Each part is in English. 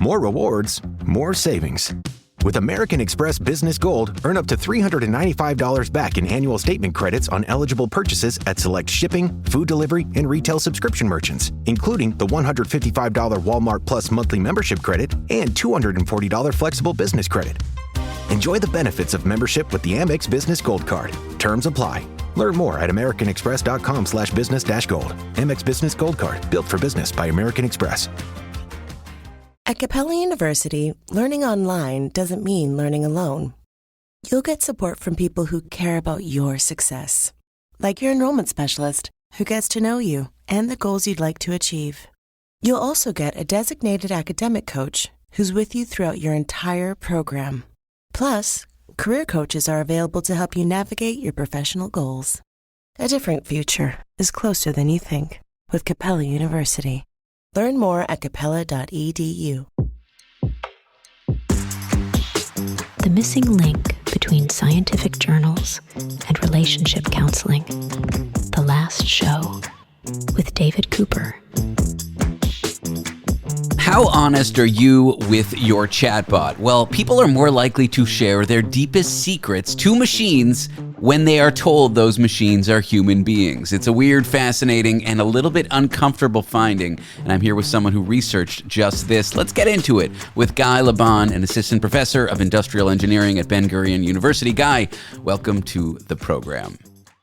More rewards, more savings. With American Express Business Gold, earn up to $395 back in annual statement credits on eligible purchases at select shipping, food delivery, and retail subscription merchants, including the $155 Walmart Plus monthly membership credit and $240 flexible business credit. Enjoy the benefits of membership with the Amex Business Gold Card. Terms apply. Learn more at americanexpress.com/business-gold. Amex Business Gold Card. Built for business by American Express. At Capella University, learning online doesn't mean learning alone. You'll get support from people who care about your success, like your enrollment specialist who gets to know you and the goals you'd like to achieve. You'll also get a designated academic coach who's with you throughout your entire program. Plus, career coaches are available to help you navigate your professional goals. A different future is closer than you think with Capella University. Learn more at capella.edu. The missing link between scientific journals and relationship counseling. The Last Show with David Cooper. How honest are you with your chatbot? Well, people are more likely to share their deepest secrets to machines when they are told those machines are human beings. It's a weird, fascinating, and a little bit uncomfortable finding, and I'm here with someone who researched just this. Let's get into it with Guy Laban, an assistant professor of industrial engineering at Ben-Gurion University. Guy, welcome to the program.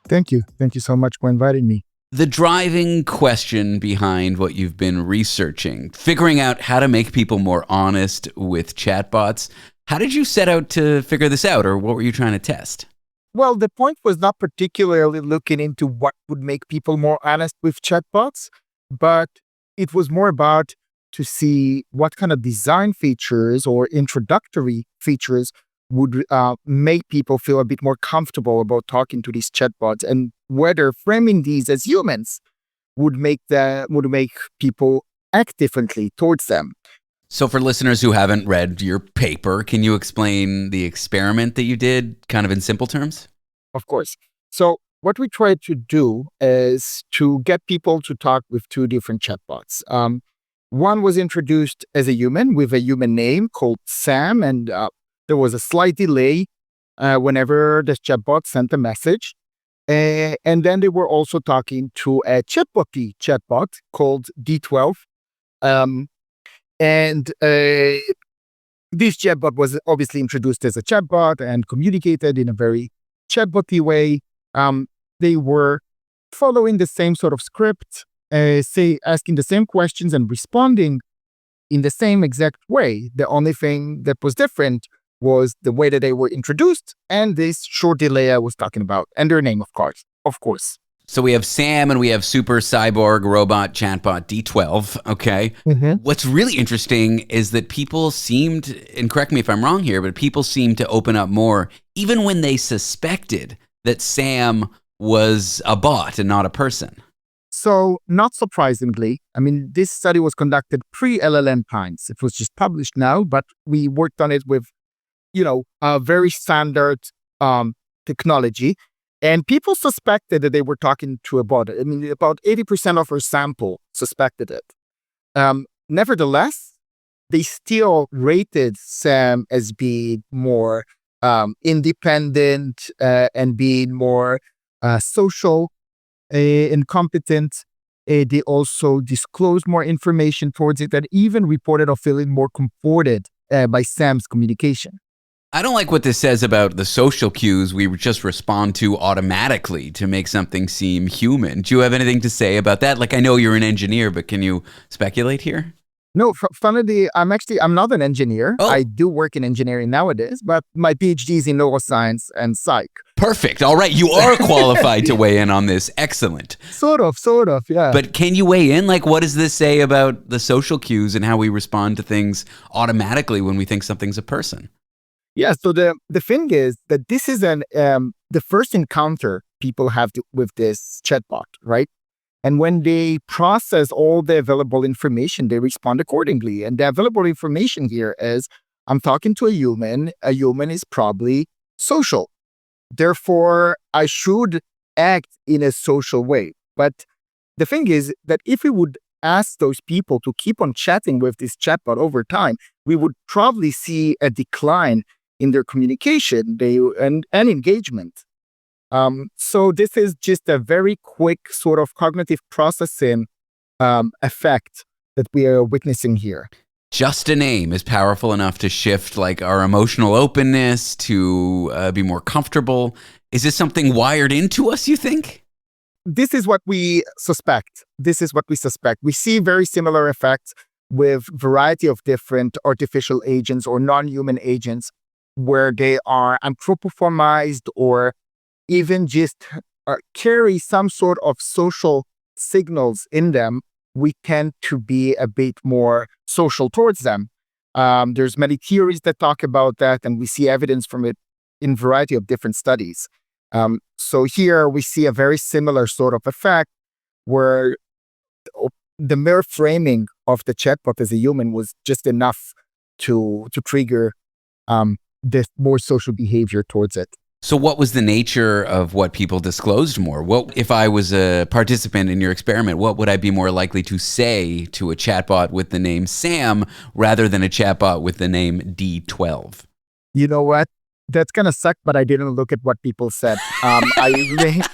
Thank you. Thank you so much for inviting me. The driving question behind what you've been researching, figuring out how to make people more honest with chatbots. How did you set out to figure this out, or what were you trying to test? Well, the point was not particularly looking into what would make people more honest with chatbots, but it was more about to see what kind of design features or introductory features would make people feel a bit more comfortable about talking to these chatbots, and whether framing these as humans would make people act differently towards them. So for listeners who haven't read your paper, can you explain the experiment that you did kind of in simple terms? Of course. So what we tried to do is to get people to talk with two different chatbots. One was introduced as a human with a human name called Sam, and there was a slight delay whenever the chatbot sent a message. And then they were also talking to a chatbot called D12. This chatbot was obviously introduced as a chatbot and communicated in a very chatbot-y way. They were following the same sort of script, asking the same questions and responding in the same exact way. The only thing that was different was the way that they were introduced and this short delay I was talking about, and their name, of course. So we have Sam and we have super cyborg robot chatbot D12, okay? Mm-hmm. What's really interesting is that people seemed, and correct me if I'm wrong here, but people seemed to open up more even when they suspected that Sam was a bot and not a person. So, not surprisingly, this study was conducted pre-LLM times. It was just published now, but we worked on it with a very standard technology. And people suspected that they were talking to a bot. About 80% of our sample suspected it. Nevertheless, they still rated Sam as being more independent and being more social and competent. They also disclosed more information towards it, and even reported of feeling more comforted by Sam's communication. I don't like what this says about the social cues we just respond to automatically to make something seem human. Do you have anything to say about that? Like, I know you're an engineer, but can you speculate here? No, funnily, I'm not an engineer. Oh. I do work in engineering nowadays, but my PhD is in neuroscience and psych. Perfect. All right. You are qualified to weigh in on this. Excellent. Sort of, yeah. But can you weigh in? Like, what does this say about the social cues and how we respond to things automatically when we think something's a person? Yeah, so the thing is that this is the first encounter people have with this chatbot, right? And when they process all the available information, they respond accordingly. And the available information here is, I'm talking to a human. A human is probably social. Therefore, I should act in a social way. But the thing is that if we would ask those people to keep on chatting with this chatbot over time, we would probably see a decline in their communication and engagement. So this is just a very quick sort of cognitive processing effect that we are witnessing here. Just a name is powerful enough to shift like our emotional openness to be more comfortable. Is this something wired into us, you think? This is what we suspect. We see very similar effects with variety of different artificial agents or non-human agents where they are anthropomorphized or even just carry some sort of social signals in them. We tend to be a bit more social towards them. There's many theories that talk about that, and we see evidence from it in variety of different studies. So here we see a very similar sort of effect where the mere framing of the chatbot as a human was just enough to trigger this more social behavior towards it. So what was the nature of what people disclosed more? What if I was a participant in your experiment, what would I be more likely to say to a chatbot with the name Sam rather than a chatbot with the name D12? You know what? That's gonna suck, but I didn't look at what people said. I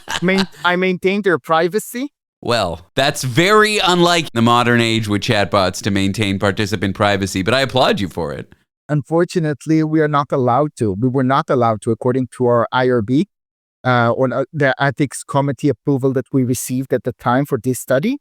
maintained their privacy. Well, that's very unlike the modern age with chatbots to maintain participant privacy, but I applaud you for it. Unfortunately, we are not allowed to. We were not allowed to, according to our IRB, or the ethics committee approval that we received at the time for this study.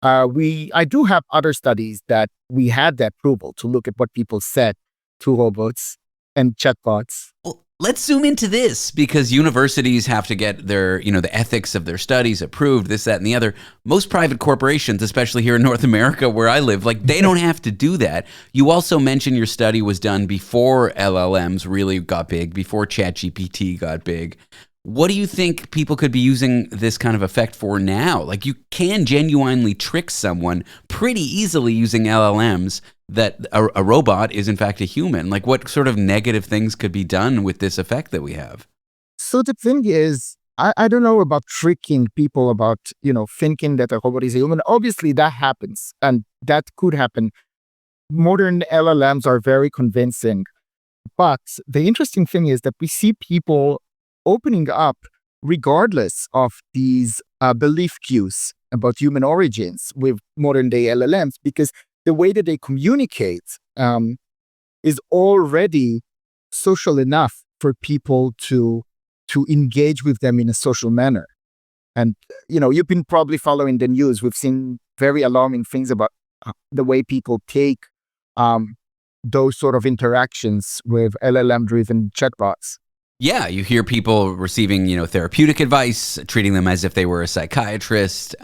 I do have other studies that we had the approval to look at what people said to robots and chatbots. Well, let's zoom into this because universities have to get their, the ethics of their studies approved, this, that, and the other. Most private corporations, especially here in North America where I live, they don't have to do that. You also mentioned your study was done before LLMs really got big, before ChatGPT got big. What do you think people could be using this kind of effect for now? You can genuinely trick someone pretty easily using LLMs that a robot is in fact a human. What sort of negative things could be done with this effect that we have? So the thing is, I don't know about tricking people about, thinking that a robot is a human. Obviously that happens and that could happen. Modern LLMs are very convincing. But the interesting thing is that we see people opening up regardless of these belief cues about human origins with modern day LLMs, because the way that they communicate is already social enough for people to engage with them in a social manner. And, you've been probably following the news. We've seen very alarming things about the way people take those sort of interactions with LLM-driven chatbots. Yeah, you hear people receiving, therapeutic advice, treating them as if they were a psychiatrist.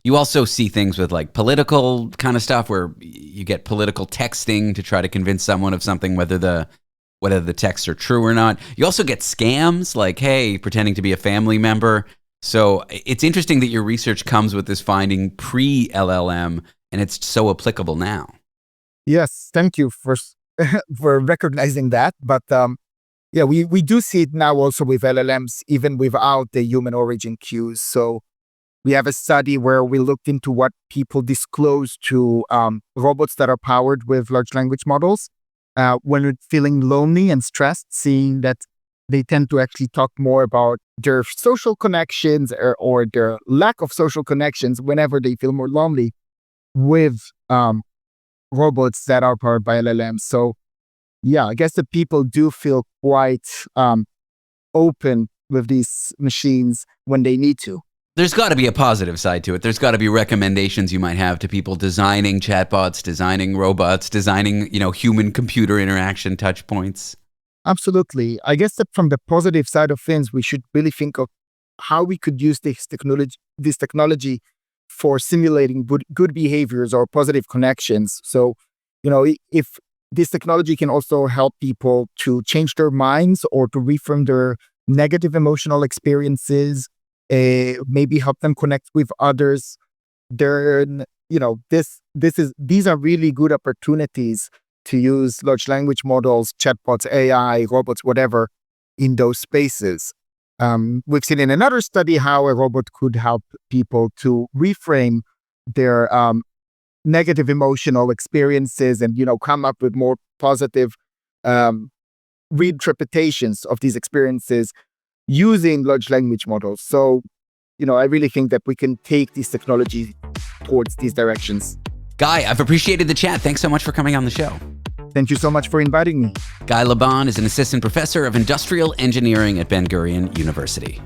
You also see things with political kind of stuff where you get political texting to try to convince someone of something, whether the texts are true or not. You also get scams hey, pretending to be a family member. So it's interesting that your research comes with this finding pre-LLM and it's so applicable now. Yes, thank you for recognizing that. But yeah, we do see it now also with LLMs, even without the human origin cues. So we have a study where we looked into what people disclose to robots that are powered with large language models when they're feeling lonely and stressed, seeing that they tend to actually talk more about their social connections or their lack of social connections whenever they feel more lonely with robots that are powered by LLMs. So yeah, I guess the people do feel quite open with these machines when they need to. There's got to be a positive side to it. There's got to be recommendations you might have to people designing chatbots, designing robots, designing, human-computer interaction touch points. Absolutely. I guess that from the positive side of things, we should really think of how we could use this technology for simulating good behaviors or positive connections. So, if this technology can also help people to change their minds or to reframe their negative emotional experiences, maybe help them connect with others. These are really good opportunities to use large language models, chatbots, AI, robots, whatever, in those spaces. We've seen in another study how a robot could help people to reframe their negative emotional experiences and, come up with more positive reinterpretations of these experiences using large language models. So, I really think that we can take these technologies towards these directions. Guy, I've appreciated the chat. Thanks so much for coming on the show. Thank you so much for inviting me. Guy Laban is an assistant professor of industrial engineering at Ben-Gurion University.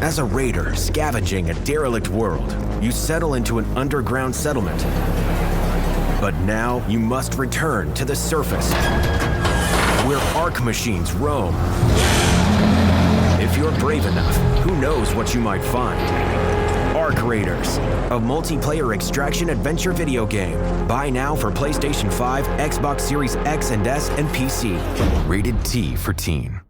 As a raider scavenging a derelict world, you settle into an underground settlement. But now you must return to the surface, where Arc machines roam. If you're brave enough, who knows what you might find? Arc Raiders, a multiplayer extraction adventure video game. Buy now for PlayStation 5, Xbox Series X and S, and PC. Rated T for teen.